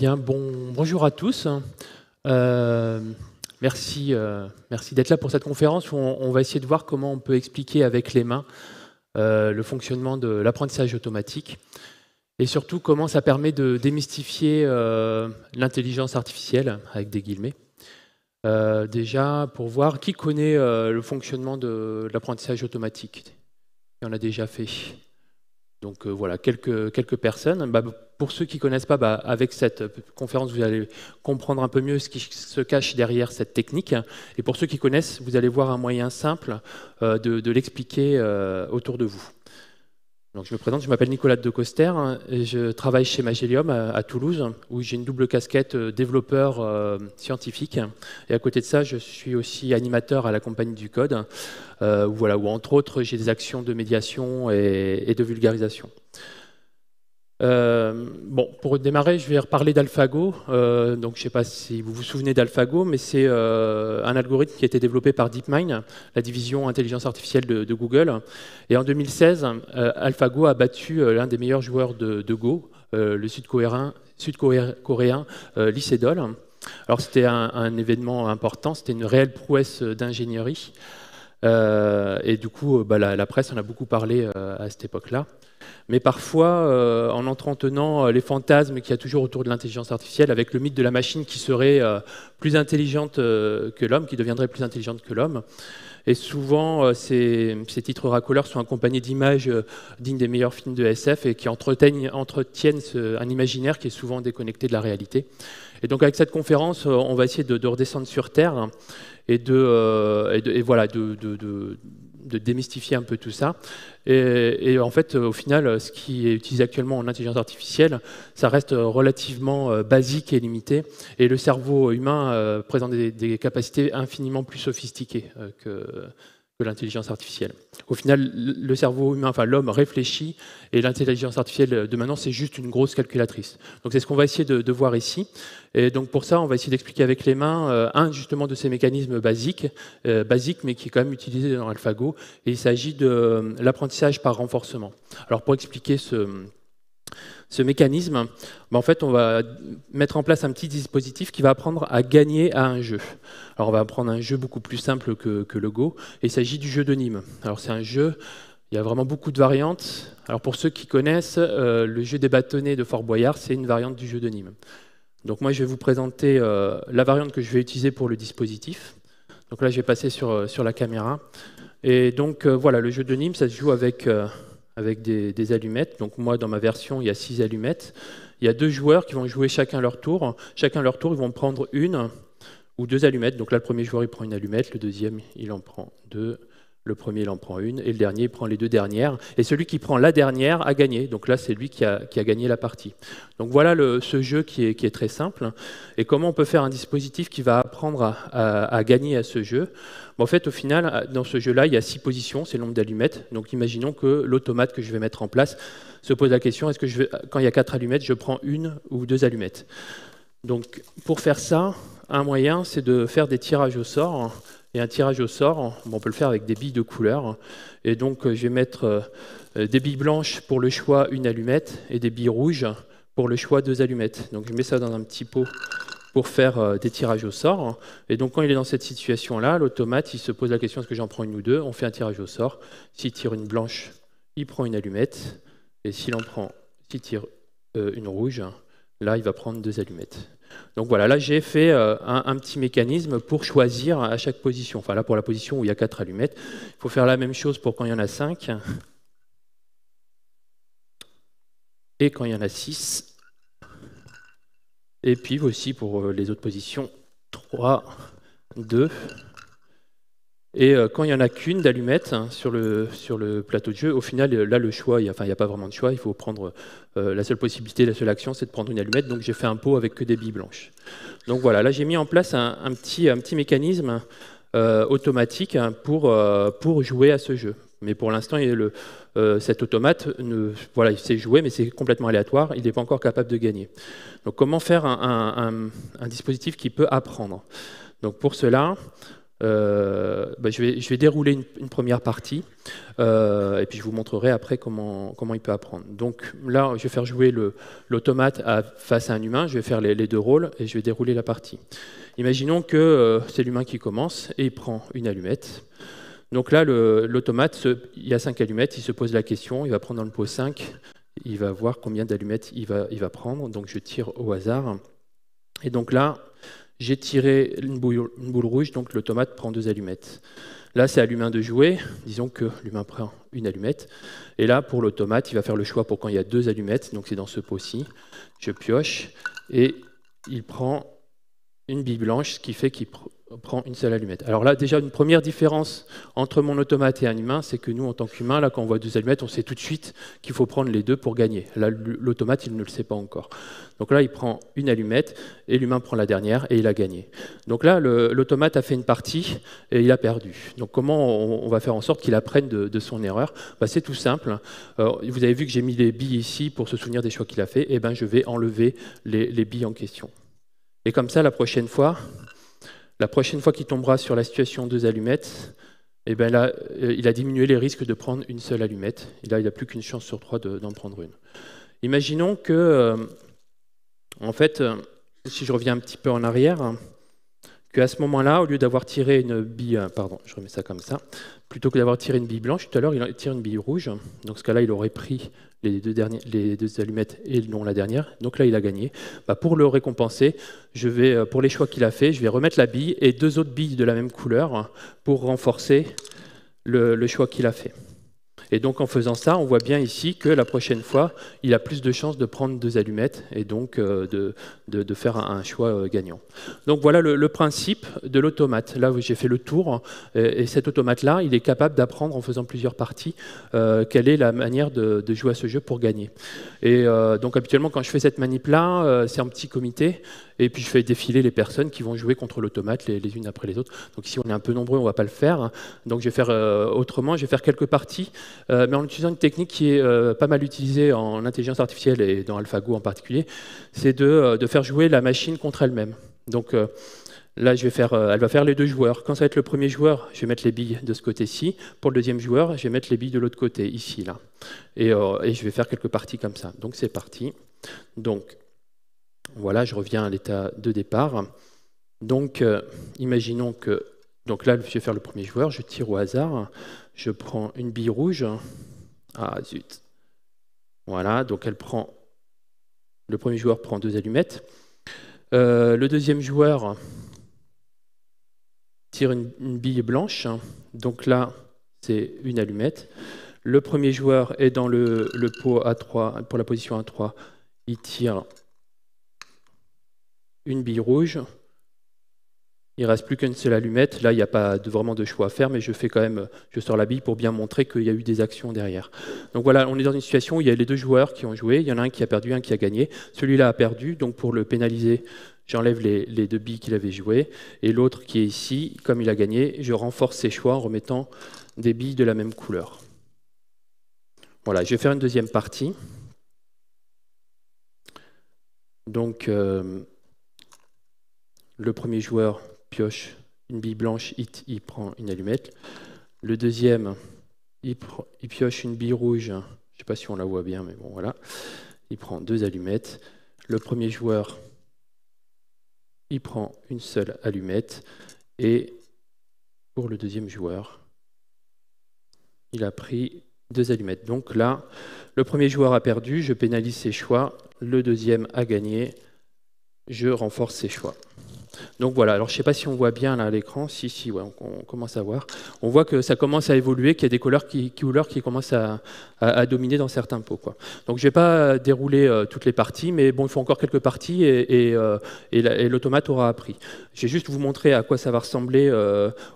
Bien, bonjour à tous. Merci d'être là pour cette conférence où on va essayer de voir comment on peut expliquer avec les mains le fonctionnement de l'apprentissage automatique et surtout comment ça permet de démystifier l'intelligence artificielle, avec des guillemets. Déjà, pour voir qui connaît le fonctionnement de l'apprentissage automatique. Qui en a déjà fait. Donc voilà, quelques personnes. Pour ceux qui ne connaissent pas, avec cette conférence, vous allez comprendre un peu mieux ce qui se cache derrière cette technique. Et pour ceux qui connaissent, vous allez voir un moyen simple de l'expliquer autour de vous. Donc, je me présente, je m'appelle Nicolas de Coster et je travaille chez Magelium à Toulouse, où j'ai une double casquette développeur scientifique. Et à côté de ça, je suis aussi animateur à la Compagnie du Code, où entre autres, j'ai des actions de médiation et de vulgarisation. Pour démarrer, je vais reparler d'AlphaGo. Donc, je ne sais pas si vous vous souvenez d'AlphaGo, mais c'est un algorithme qui a été développé par DeepMind, la division intelligence artificielle de Google. Et en 2016, AlphaGo a battu l'un des meilleurs joueurs de Go, le sud-coréen Lee Sedol. Alors, c'était un événement important, c'était une réelle prouesse d'ingénierie. Et du coup, la presse en a beaucoup parlé à cette époque-là. Mais parfois, en entretenant les fantasmes qu'il y a toujours autour de l'intelligence artificielle, avec le mythe de la machine qui serait plus intelligente que l'homme, qui deviendrait plus intelligente que l'homme. Et souvent, ces titres racoleurs sont accompagnés d'images dignes des meilleurs films de SF et qui entretiennent un imaginaire qui est souvent déconnecté de la réalité. Et donc, avec cette conférence, on va essayer de redescendre sur Terre et de démystifier un peu tout ça. Et en fait, au final, ce qui est utilisé actuellement en intelligence artificielle, ça reste relativement basique et limité. Et le cerveau humain présente des capacités infiniment plus sophistiquées que l'intelligence artificielle. Au final, le cerveau humain, enfin l'homme réfléchit, et l'intelligence artificielle de maintenant, c'est juste une grosse calculatrice. Donc c'est ce qu'on va essayer de voir ici. Et donc pour ça, on va essayer d'expliquer avec les mains un justement de ces mécanismes basiques, mais qui est quand même utilisé dans AlphaGo. Et il s'agit de l'apprentissage par renforcement. Alors pour expliquer ce mécanisme, en fait, on va mettre en place un petit dispositif qui va apprendre à gagner à un jeu. Alors, on va prendre un jeu beaucoup plus simple que le Go. Et il s'agit du jeu de Nîmes. Alors, c'est un jeu, il y a vraiment beaucoup de variantes. Alors, pour ceux qui connaissent, le jeu des bâtonnets de Fort Boyard, c'est une variante du jeu de Nîmes. Donc, moi, je vais vous présenter la variante que je vais utiliser pour le dispositif. Donc là, je vais passer sur la caméra. Et donc, voilà, le jeu de Nîmes, ça se joue avec des allumettes. Donc moi, dans ma version, il y a 6 allumettes. Il y a 2 joueurs qui vont jouer chacun leur tour. Chacun leur tour, ils vont prendre 1 ou 2 allumettes. Donc là, le premier joueur, il prend une allumette. Le deuxième, il en prend 2. Le premier, il en prend 1. Et le dernier, il prend les 2 dernières. Et celui qui prend la dernière a gagné. Donc là, c'est lui qui a gagné la partie. Donc voilà ce jeu qui est très simple. Et comment on peut faire un dispositif qui va apprendre à gagner à ce jeu ? En fait, au final, dans ce jeu-là, il y a 6 positions, c'est le nombre d'allumettes. Donc imaginons que l'automate que je vais mettre en place se pose la question, est-ce que quand il y a 4 allumettes, je prends 1 ou 2 allumettes? Donc pour faire ça, un moyen, c'est de faire des tirages au sort. Et un tirage au sort, on peut le faire avec des billes de couleur. Et donc je vais mettre des billes blanches pour le choix 1 allumette et des billes rouges pour le choix 2 allumettes. Donc je mets ça dans un petit pot pour faire des tirages au sort. Et donc quand il est dans cette situation-là, l'automate, il se pose la question, est-ce que j'en prends 1 ou 2? On fait un tirage au sort. S'il tire une blanche, il prend 1 allumette. Et s'il tire une rouge, là, il va prendre 2 allumettes. Donc voilà, là, j'ai fait un petit mécanisme pour choisir à chaque position. Enfin là, pour la position où il y a 4 allumettes. Il faut faire la même chose pour quand il y en a 5. Et quand il y en a 6. Et puis aussi pour les autres positions, 3, 2. Et quand il n'y en a qu'une d'allumette sur le plateau de jeu, au final, là, le choix, il n'y a pas vraiment de choix. Il faut prendre la seule possibilité, la seule action, c'est de prendre une allumette. Donc j'ai fait un pot avec que des billes blanches. Donc voilà, là, j'ai mis en place un petit mécanisme automatique pour jouer à ce jeu. Mais pour l'instant, cet automate, il sait jouer, mais c'est complètement aléatoire. Il n'est pas encore capable de gagner. Donc comment faire un dispositif qui peut apprendre? Donc pour cela, je vais dérouler une première partie et puis je vous montrerai après comment il peut apprendre. Donc là, je vais faire jouer l'automate face à un humain, je vais faire les deux rôles et je vais dérouler la partie. Imaginons que c'est l'humain qui commence et il prend une allumette. Donc là, l'automate, il y a 5 allumettes, il se pose la question, il va prendre dans le pot 5, il va voir combien d'allumettes il va prendre, donc je tire au hasard. Et donc là, j'ai tiré une boule rouge, donc l'automate prend 2 allumettes. Là, c'est à l'humain de jouer, disons que l'humain prend une allumette. Et là, pour l'automate, il va faire le choix pour quand il y a 2 allumettes, donc c'est dans ce pot-ci. Je pioche et il prend une bille blanche, ce qui fait qu'il prend une seule allumette. Alors là, déjà, une première différence entre mon automate et un humain, c'est que nous, en tant qu'humain, là, quand on voit 2 allumettes, on sait tout de suite qu'il faut prendre les 2 pour gagner. Là, l'automate, il ne le sait pas encore. Donc là, il prend une allumette et l'humain prend la dernière et il a gagné. Donc là, l'automate a fait une partie et il a perdu. Donc comment on va faire en sorte qu'il apprenne de son erreur? C'est tout simple. Vous avez vu que j'ai mis les billes ici pour se souvenir des choix qu'il a fait. Et ben, je vais enlever les billes en question. Et comme ça, la prochaine fois qu'il tombera sur la situation 2 allumettes, eh ben là, il a diminué les risques de prendre une seule allumette. Et là, il n'a plus qu'une chance sur 3 d'en prendre une. Imaginons que, en fait, si je reviens un petit peu en arrière, qu'à ce moment-là, au lieu d'avoir tiré une bille, pardon, je remets ça comme ça, plutôt que d'avoir tiré une bille blanche, tout à l'heure, il tire une bille rouge. Donc, ce cas-là, il aurait pris les deux allumettes et non la dernière. Donc là, il a gagné. Pour le récompenser, pour les choix qu'il a fait, je vais remettre la bille et 2 autres billes de la même couleur pour renforcer le choix qu'il a fait. Et donc en faisant ça, on voit bien ici que la prochaine fois, il a plus de chances de prendre 2 allumettes et donc de faire un choix gagnant. Donc voilà le principe de l'automate. Là, j'ai fait le tour et cet automate-là, il est capable d'apprendre en faisant plusieurs parties quelle est la manière de jouer à ce jeu pour gagner. Et donc habituellement, quand je fais cette manip-là, c'est un petit comité. Et puis je fais défiler les personnes qui vont jouer contre l'automate les unes après les autres. Donc ici on est un peu nombreux, on ne va pas le faire. Donc je vais faire autrement, je vais faire quelques parties, mais en utilisant une technique qui est pas mal utilisée en intelligence artificielle et dans AlphaGo en particulier, c'est de faire jouer la machine contre elle-même. Donc là, elle va faire les 2 joueurs. Quand ça va être le premier joueur, je vais mettre les billes de ce côté-ci. Pour le deuxième joueur, je vais mettre les billes de l'autre côté, ici, là. Et je vais faire quelques parties comme ça. Donc c'est parti. Donc voilà, je reviens à l'état de départ. Donc, imaginons que... Donc là, je vais faire le premier joueur, je tire au hasard, je prends une bille rouge. Ah, zut. Voilà, donc le premier joueur prend 2 allumettes. Le deuxième joueur tire une bille blanche. Donc là, c'est une allumette. Le premier joueur est dans le pot A3, pour la position A3, il tire une bille rouge. Il ne reste plus qu'une seule allumette. Là, il n'y a pas vraiment de choix à faire, mais je sors la bille pour bien montrer qu'il y a eu des actions derrière. Donc voilà, on est dans une situation où il y a les 2 joueurs qui ont joué. Il y en a un qui a perdu, un qui a gagné. Celui-là a perdu, donc pour le pénaliser, j'enlève les 2 billes qu'il avait jouées. Et l'autre qui est ici, comme il a gagné, je renforce ses choix en remettant des billes de la même couleur. Voilà, je vais faire une deuxième partie. Donc, le premier joueur pioche une bille blanche, il prend une allumette. Le deuxième, il pioche une bille rouge, je ne sais pas si on la voit bien, mais bon, voilà. Il prend 2 allumettes. Le premier joueur, il prend une seule allumette. Et pour le deuxième joueur, il a pris 2 allumettes. Donc là, le premier joueur a perdu, je pénalise ses choix. Le deuxième a gagné, je renforce ses choix. Donc voilà, alors je ne sais pas si on voit bien là à l'écran, si, ouais, on commence à voir. On voit que ça commence à évoluer, qu'il y a des couleurs qui commencent à dominer dans certains pots, quoi. Donc je ne vais pas dérouler toutes les parties, mais bon, il faut encore quelques parties et l'automate aura appris. Je vais juste vous montrer à quoi ça va ressembler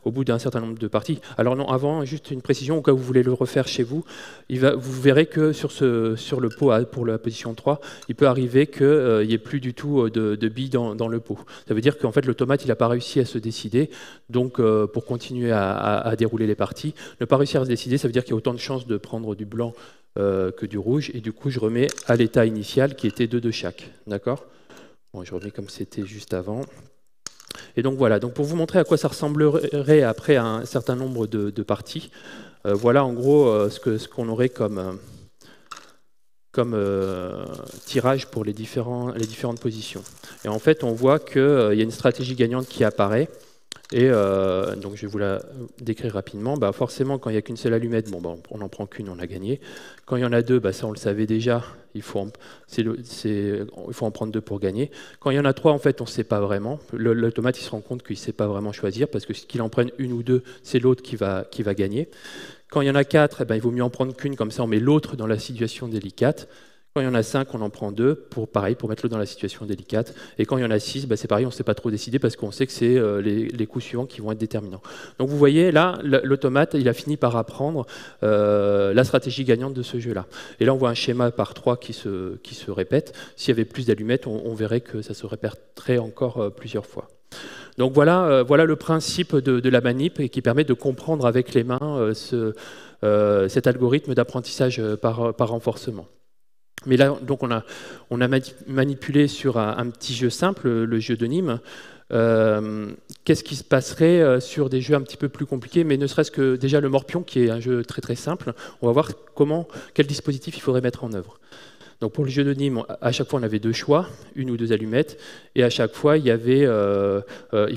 au bout d'un certain nombre de parties. Alors non, avant, juste une précision, au cas où vous voulez le refaire chez vous, vous verrez que sur le pot pour la position 3, il peut arriver qu'il n'y ait plus du tout de billes dans le pot. Ça veut dire qu'en fait, l'automate, il n'a pas réussi à se décider. Donc, pour continuer à dérouler les parties, ne pas réussir à se décider, ça veut dire qu'il y a autant de chances de prendre du blanc que du rouge. Et du coup, je remets à l'état initial qui était 2 de chaque. D'accord ? Bon, je remets comme c'était juste avant. Et donc voilà, donc pour vous montrer à quoi ça ressemblerait après un certain nombre de parties, voilà en gros ce qu'on aurait comme tirage pour les différentes positions. Et en fait, on voit qu'il y a une stratégie gagnante qui apparaît. Et donc je vais vous la décrire rapidement. Bah, forcément, quand il n'y a qu'une seule allumette, bon, bah, on n'en prend qu'une, on a gagné. Quand il y en a deux, bah, ça on le savait déjà, il faut en prendre deux pour gagner. Quand il y en a trois, en fait, on ne sait pas vraiment. L'automate, il se rend compte qu'il ne sait pas vraiment choisir, parce que qu'il en prenne une ou deux, c'est l'autre qui va gagner. Quand il y en a quatre, eh ben, il vaut mieux en prendre qu'une, comme ça on met l'autre dans la situation délicate. Quand il y en a 5, on en prend 2, pour mettre l'autre dans la situation délicate. Et quand il y en a 6, bah, c'est pareil, on ne s'est pas trop décidé parce qu'on sait que c'est les coups suivants qui vont être déterminants. Donc vous voyez, là, l'automate, il a fini par apprendre la stratégie gagnante de ce jeu-là. Et là, on voit un schéma par 3 qui se répète. S'il y avait plus d'allumettes, on verrait que ça se répéterait encore plusieurs fois. Donc voilà, voilà le principe de la manip et qui permet de comprendre avec les mains cet algorithme d'apprentissage par renforcement. Mais là, donc on a manipulé sur un petit jeu simple, le jeu de Nîmes. Qu'est-ce qui se passerait sur des jeux un petit peu plus compliqués, mais ne serait-ce que déjà le Morpion, qui est un jeu très très simple. On va voir quel dispositif il faudrait mettre en œuvre. Donc pour le jeu de Nîmes, à chaque fois on avait 2 choix, 1 ou 2 allumettes, et à chaque fois il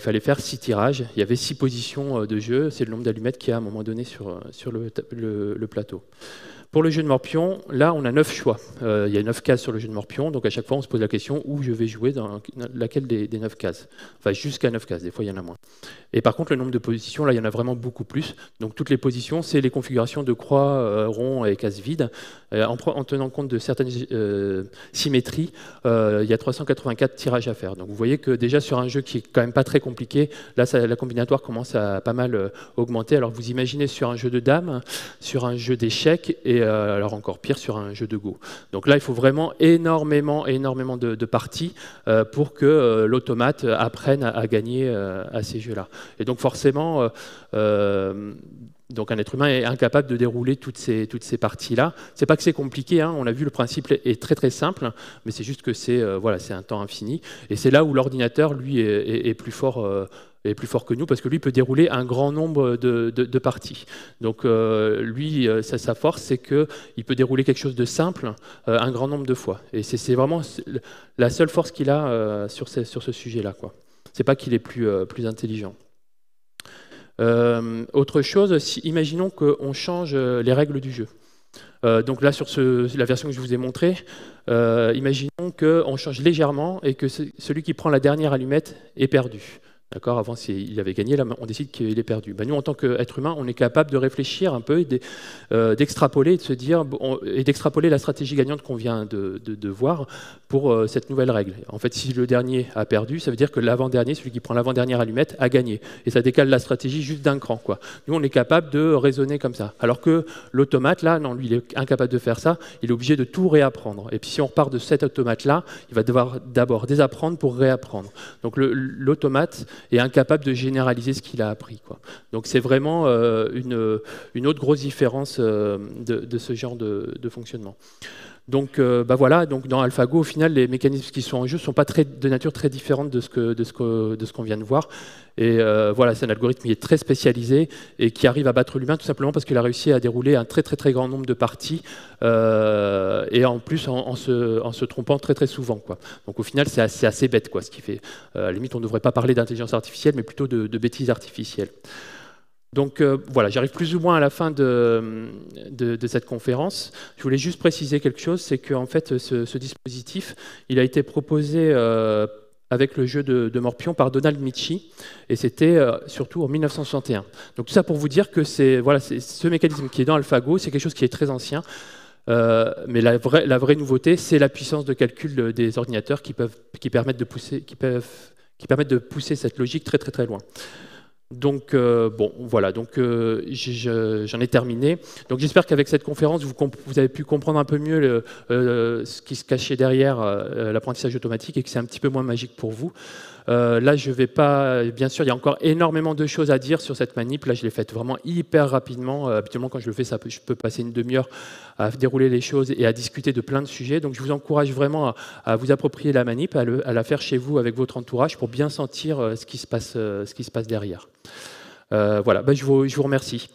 fallait faire 6 tirages. Il y avait 6 positions de jeu, c'est le nombre d'allumettes qu'il y a à un moment donné sur le plateau. Pour le jeu de Morpion, là, on a 9 choix. Il y a 9 cases sur le jeu de Morpion, donc à chaque fois, on se pose la question où je vais jouer dans laquelle des 9 cases. Enfin, jusqu'à 9 cases, des fois, il y en a moins. Et par contre, le nombre de positions, là, il y en a vraiment beaucoup plus. Donc toutes les positions, c'est les configurations de croix, rond et cases vides. En tenant compte de certaines symétries, il y a 384 tirages à faire. Donc vous voyez que déjà, sur un jeu qui est quand même pas très compliqué, là, la combinatoire commence à pas mal augmenter. Alors vous imaginez sur un jeu de dames, sur un jeu d'échecs, et alors encore pire sur un jeu de Go. Donc là, il faut vraiment énormément de parties pour que l'automate apprenne à gagner à ces jeux-là. Et donc forcément, donc un être humain est incapable de dérouler toutes ces parties-là. C'est pas que c'est compliqué, hein, on a vu, le principe est très très simple, mais c'est juste que c'est un temps infini. Et c'est là où l'ordinateur, lui, est plus fort que nous, parce que lui peut dérouler un grand nombre de parties. Donc lui, sa force, c'est qu'il peut dérouler quelque chose de simple un grand nombre de fois. Et c'est vraiment la seule force qu'il a sur ce sujet-là, quoi. C'est pas qu'il est plus intelligent. Autre chose, imaginons qu'on change les règles du jeu. Donc là, sur la version que je vous ai montrée, imaginons qu'on change légèrement et que celui qui prend la dernière allumette est perdu. D'accord, avant, il avait gagné, là, on décide qu'il est perdu. Ben, nous, en tant qu'être humain, on est capable de réfléchir un peu, d'extrapoler, de se dire, et d'extrapoler la stratégie gagnante qu'on vient de voir pour cette nouvelle règle. En fait, si le dernier a perdu, ça veut dire que l'avant-dernier, celui qui prend l'avant-dernière allumette, a gagné. Et ça décale la stratégie juste d'un cran, quoi. Nous, on est capable de raisonner comme ça. Alors que l'automate, là, non, lui, il est incapable de faire ça. Il est obligé de tout réapprendre. Et puis, si on repart de cet automate-là, il va devoir d'abord désapprendre pour réapprendre. Donc, l'automate est incapable de généraliser ce qu'il a appris, quoi. Donc c'est vraiment une autre grosse différence de ce genre de fonctionnement. Donc voilà, donc dans AlphaGo, au final, les mécanismes qui sont en jeu ne sont pas de nature très différente de ce qu'on vient de voir. Et voilà, c'est un algorithme qui est très spécialisé et qui arrive à battre l'humain tout simplement parce qu'il a réussi à dérouler un très grand nombre de parties et en plus en se trompant très souvent, quoi. Donc au final, c'est assez bête, quoi, ce qui fait. À la limite, on ne devrait pas parler d'intelligence artificielle, mais plutôt de bêtises artificielles. Donc voilà, j'arrive plus ou moins à la fin de cette conférence. Je voulais juste préciser quelque chose, c'est qu'en fait, ce dispositif, il a été proposé avec le jeu de Morpion par Donald Michie, et c'était surtout en 1961. Donc tout ça pour vous dire que c'est ce mécanisme qui est dans AlphaGo, c'est quelque chose qui est très ancien, mais la vraie nouveauté, c'est la puissance de calcul des ordinateurs qui permettent de pousser cette logique très loin. Donc bon, voilà, donc j'en ai terminé. Donc j'espère qu'avec cette conférence, vous avez pu comprendre un peu mieux ce qui se cachait derrière l'apprentissage automatique et que c'est un petit peu moins magique pour vous. Là, je vais pas, bien sûr, il y a encore énormément de choses à dire sur cette manip. Là, je l'ai faite vraiment hyper rapidement. Habituellement, quand je le fais, je peux passer une demi-heure à dérouler les choses et à discuter de plein de sujets. Donc, je vous encourage vraiment à vous approprier la manip, à la faire chez vous avec votre entourage pour bien sentir ce qui se passe derrière. Voilà, je vous remercie.